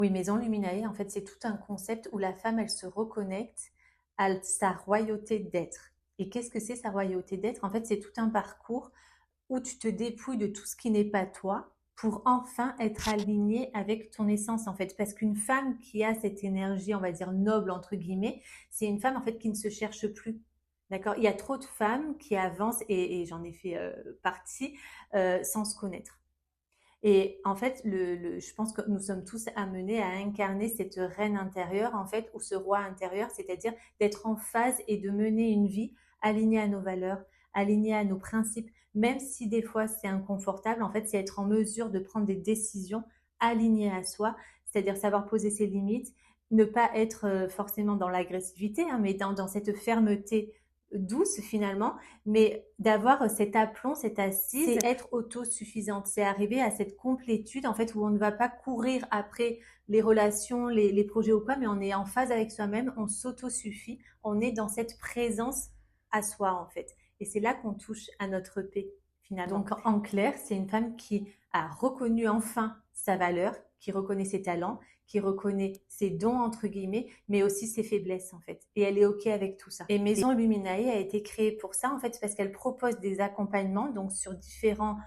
Oui, Maison Luminae, en fait, c'est tout un concept où la femme, elle se reconnecte à sa royauté d'être. Et qu'est-ce que c'est sa royauté d'être? En fait, c'est tout un parcours où tu te dépouilles de tout ce qui n'est pas toi pour enfin être aligné avec ton essence, en fait. Parce qu'une femme qui a cette énergie, on va dire noble, entre guillemets, c'est une femme, en fait, qui ne se cherche plus. D'accord? Il y a trop de femmes qui avancent, et j'en ai fait partie, sans se connaître. Et en fait, je pense que nous sommes tous amenés à incarner cette reine intérieure, en fait, ou ce roi intérieur, c'est-à-dire d'être en phase et de mener une vie alignée à nos valeurs, alignée à nos principes, même si des fois c'est inconfortable. En fait, c'est être en mesure de prendre des décisions alignées à soi, c'est-à-dire savoir poser ses limites, ne pas être forcément dans l'agressivité, hein, mais dans cette fermeté douce finalement, mais d'avoir cet aplomb, cette assise, c'est être autosuffisante, c'est arriver à cette complétude en fait où on ne va pas courir après les relations, les projets ou quoi, mais on est en phase avec soi-même, on s'autosuffit, on est dans cette présence à soi en fait. Et c'est là qu'on touche à notre paix finalement. Donc en clair, c'est une femme qui a reconnu enfin sa valeur, qui reconnaît ses talents, qui reconnaît ses dons entre guillemets, mais aussi ses faiblesses en fait. Et elle est ok avec tout ça. Et Maison Luminae a été créée pour ça en fait, parce qu'elle propose des accompagnements donc sur différents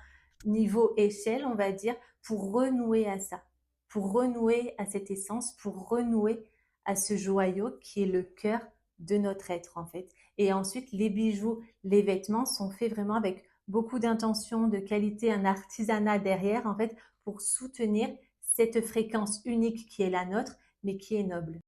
niveaux, échelles, on va dire, pour renouer à ça, pour renouer à cette essence, pour renouer à ce joyau qui est le cœur de notre être en fait. Et ensuite, les bijoux, les vêtements sont faits vraiment avec beaucoup d'intention, de qualité, un artisanat derrière en fait pour soutenir cette fréquence unique qui est la nôtre, mais qui est noble.